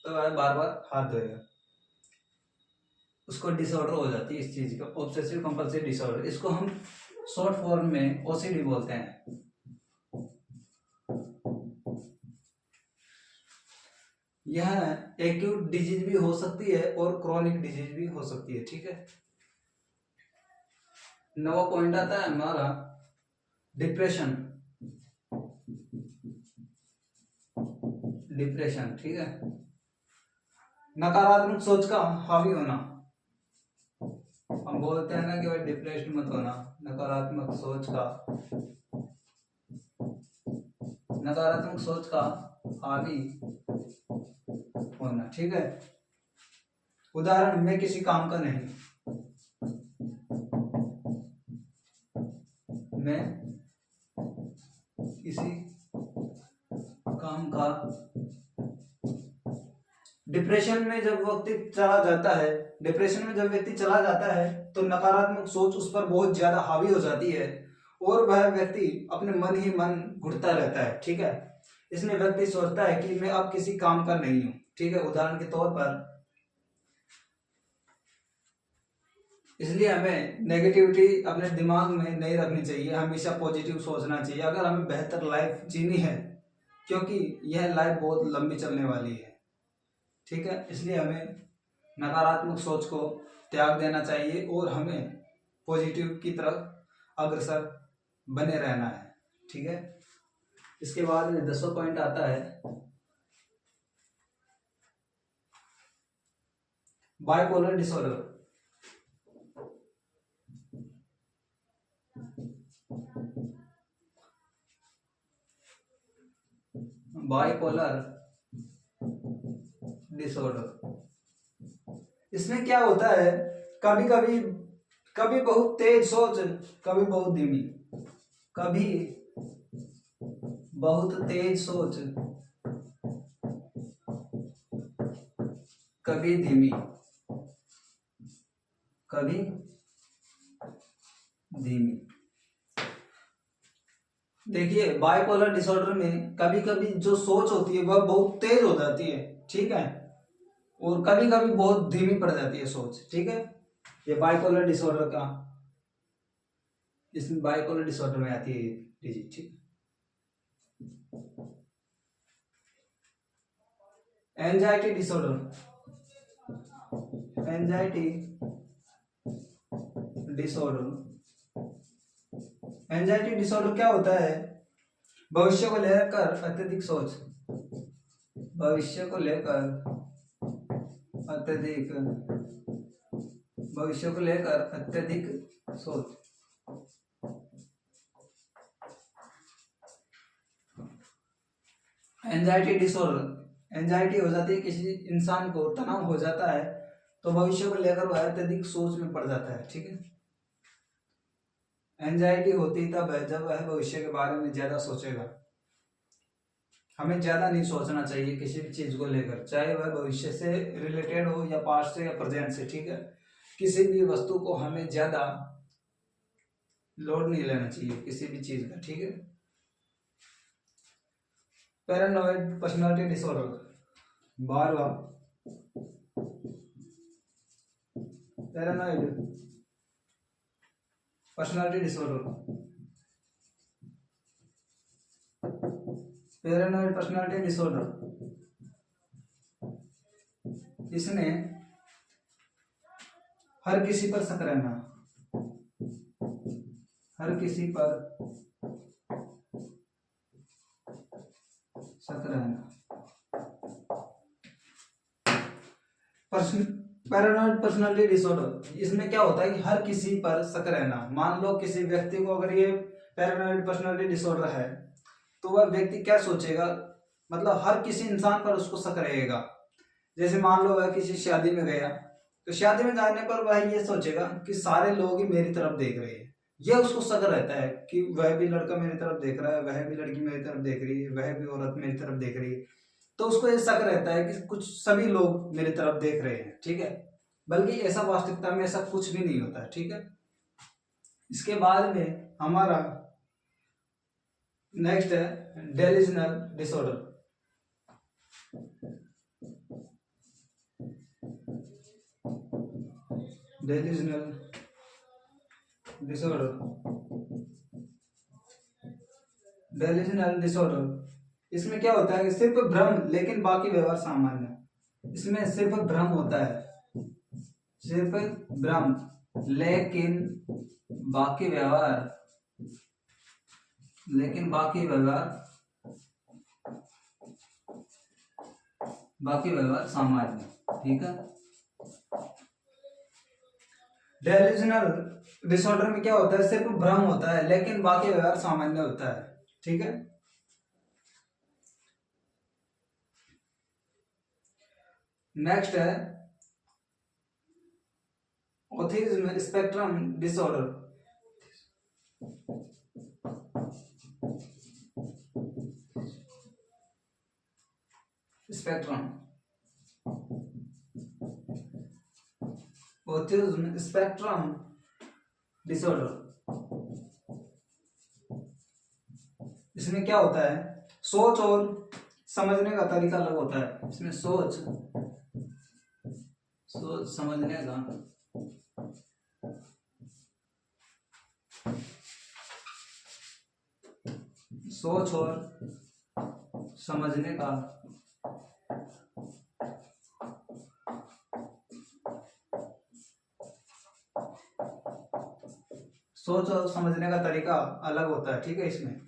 तो वह बार बार हाथ धोएगा। उसको डिसऑर्डर हो जाती है इस चीज का, ऑब्सेसिव कंपल्सिव डिसऑर्डर। इसको हम शॉर्ट फॉर्म में ओसीडी बोलते हैं। यह एक्यूट डिजीज भी हो सकती है और क्रोनिक डिजीज भी हो सकती है, ठीक है। 9वां पॉइंट आता है हमारा डिप्रेशन, डिप्रेशन, ठीक है। नकारात्मक सोच का हावी होना। हम बोलते हैं ना कि भाई डिप्रेस्ड मत होना, नकारात्मक सोच का, नकारात्मक सोच का हावी होना, ठीक है। उदाहरण, मैं किसी काम का नहीं, मैं किसी काम का। डिप्रेशन में जब व्यक्ति चला जाता है, डिप्रेशन में जब व्यक्ति चला जाता है तो नकारात्मक सोच उस पर बहुत ज्यादा हावी हो जाती है और वह व्यक्ति अपने मन ही मन घुटता रहता है, ठीक है। इसमें व्यक्ति सोचता है कि मैं अब किसी काम का नहीं हूं, ठीक है। उदाहरण के तौर पर, इसलिए हमें नेगेटिविटी अपने दिमाग में नहीं रखनी चाहिए, हमेशा पॉजिटिव सोचना चाहिए अगर हमें बेहतर लाइफ जीनी है, क्योंकि यह लाइफ बहुत लंबी चलने वाली है, ठीक है। इसलिए हमें नकारात्मक सोच को त्याग देना चाहिए और हमें पॉजिटिव की तरफ अग्रसर बने रहना है, ठीक है। इसके बाद में 10वां पॉइंट आता है बाइपोलर डिसऑर्डर। बाइपोलर डिसऑर्डर, इसमें क्या होता है? कभी कभी कभी बहुत तेज सोच, कभी बहुत धीमी, कभी बहुत तेज सोच, कभी धीमी, कभी धीमी। देखिए बाइपोलर डिसऑर्डर में कभी कभी जो सोच होती है वह बहुत तेज हो जाती है, ठीक है, और कभी कभी बहुत धीमी पड़ जाती है सोच, ठीक है। ये बाइपोलर डिसऑर्डर का, इसमें बाइपोलर डिसऑर्डर में आती है डिजीज, ठीक। Anxiety disorder, anxiety disorder, anxiety disorder क्या होता है? भविष्य को लेकर अत्यधिक सोच, भविष्य को लेकर अत्यधिक, भविष्य को लेकर अत्यधिक सोच। एंजाइटी डिसऑर्डर, एंजाइटी हो जाती है, किसी इंसान को तनाव हो जाता है तो भविष्य को लेकर वह अत्यधिक सोच में पड़ जाता है, ठीक है। एंजाइटी होती तब है जब वह भविष्य के बारे में ज्यादा सोचेगा। हमें ज्यादा नहीं सोचना चाहिए किसी भी चीज को लेकर, चाहे वह भविष्य से रिलेटेड हो या पास्ट से या प्रेजेंट से, ठीक है। किसी भी वस्तु को हमें ज्यादा लोड नहीं लेना चाहिए किसी भी चीज का, ठीक है। पैरानॉइड पर्सनालिटी डिसऑर्डर, 12वां paranoid personality disorder, paranoid personality disorder, इसमें हर किसी पर शक रहना, हर किसी पर शक रहना। पैरानॉइड पर्सनालिटी डिसऑर्डर, इसमें क्या होता है कि हर किसी पर शक रहना। मान लो किसी व्यक्ति को अगर ये पैरानॉइड पर्सनालिटी डिसऑर्डर है तो वह व्यक्ति क्या सोचेगा, मतलब हर किसी इंसान पर उसको शक रहेगा। जैसे मान लो वह किसी शादी में गया तो शादी में जाने पर वह ये सोचेगा कि सारे लोग ही मेरी तरफ देख रहे हैं, यह उसको शक रहता है कि वह भी लड़का मेरी तरफ देख रहा है, वह भी लड़की मेरी तरफ देख रही है, वह भी औरत मेरी तरफ देख रही है, तो उसको ये शक रहता है कि कुछ सभी लोग मेरी तरफ देख रहे हैं, ठीक है। बल्कि ऐसा वास्तविकता में ऐसा कुछ भी नहीं होता है, ठीक है। इसके बाद में हमारा नेक्स्ट है delusional disorder, delusional disorder, delusional disorder, इसमें क्या होता है कि सिर्फ भ्रम लेकिन बाकी व्यवहार सामान्य। इसमें सिर्फ भ्रम होता है, सिर्फ भ्रम लेकिन बाकी व्यवहार, लेकिन बाकी व्यवहार सामान्य, ठीक है। डेल्यूजनल डिसऑर्डर में क्या होता है, सिर्फ भ्रम होता है लेकिन बाकी व्यवहार सामान्य होता है, ठीक है। नेक्स्ट है autism spectrum disorder, spectrum, autism spectrum disorder. इसमें क्या होता है, सोच और समझने का तरीका अलग होता है। इसमें सोच समझने का, सोच और समझने का सोच और समझने का तरीका अलग होता है, ठीक है इसमें।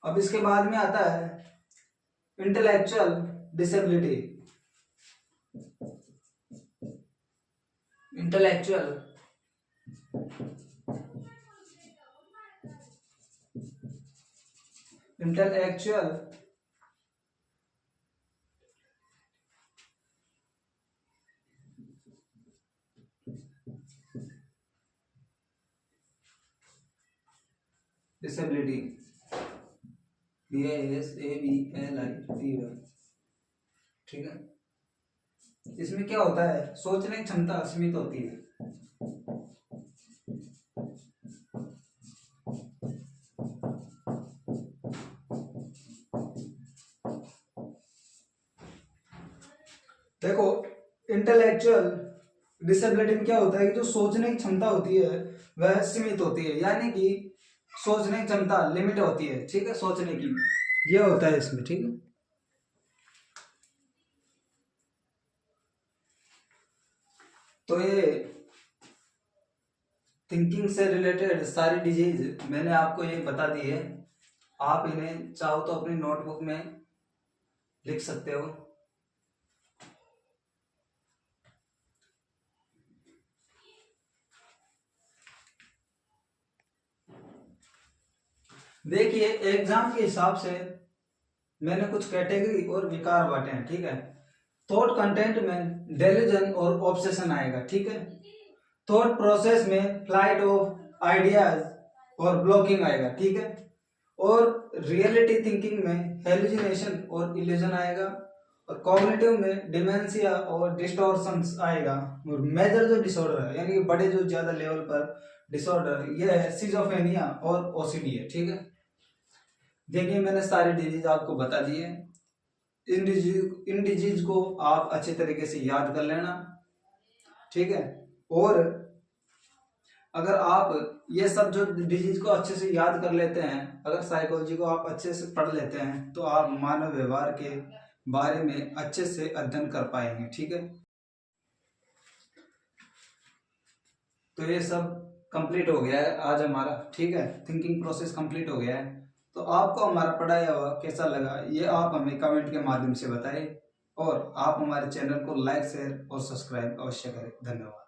अब इसके बाद में आता है intellectual disability, intellectual intellectual disability, DISABLITY, ठीक है। इसमें क्या होता है, सोचने की क्षमता सीमित होती है। देखो, इंटेलेक्चुअल डिसेबिलिटी में क्या होता है कि जो सोचने की क्षमता होती है वह सीमित होती है, यानी कि सोचने की क्षमता लिमिट होती है, ठीक है, सोचने की, ये होता है इसमें, ठीक है। तो ये थिंकिंग से रिलेटेड सारी डिजीज मैंने आपको ये बता दी है, आप इन्हें चाहो तो अपनी नोटबुक में लिख सकते हो। देखिए, एग्जाम के हिसाब से मैंने कुछ कैटेगरी और विकार बांटे हैं, ठीक है। थॉट कंटेंट में डेल्यूजन और ऑब्सेशन आएगा, ठीक है। थॉट प्रोसेस में फ्लाइट ऑफ आइडियाज और ब्लॉकिंग आएगा, ठीक है। और रियलिटी थिंकिंग में हेलुसिनेशन और इल्यूजन आएगा। और कॉग्निटिव में डिमेंशिया और डिस्टॉर्शंस आएगा। और मेजर जो डिसऑर्डर है, यानी कि बड़े जो ज्यादा लेवल पर डिसऑर्डर, ये है सिजोफ्रेनिया और ओसीडी है, ठीक है। देखिए, मैंने सारी डिजीज आपको बता दी है। इन डिजीज को आप अच्छे तरीके से याद कर लेना, ठीक है। और अगर आप ये सब जो डिजीज को अच्छे से याद कर लेते हैं, अगर साइकोलॉजी को आप अच्छे से पढ़ लेते हैं, तो आप मानव व्यवहार के बारे में अच्छे से अध्ययन कर पाएंगे, ठीक है। तो ये सब कंप्लीट हो गया है आज हमारा, ठीक है। थिंकिंग प्रोसेस कंप्लीट हो गया है। तो आपको हमारा पढ़ाया हुआ कैसा लगा, ये आप हमें कमेंट के माध्यम से बताएं। और आप हमारे चैनल को लाइक, शेयर और सब्सक्राइब अवश्य करें। धन्यवाद।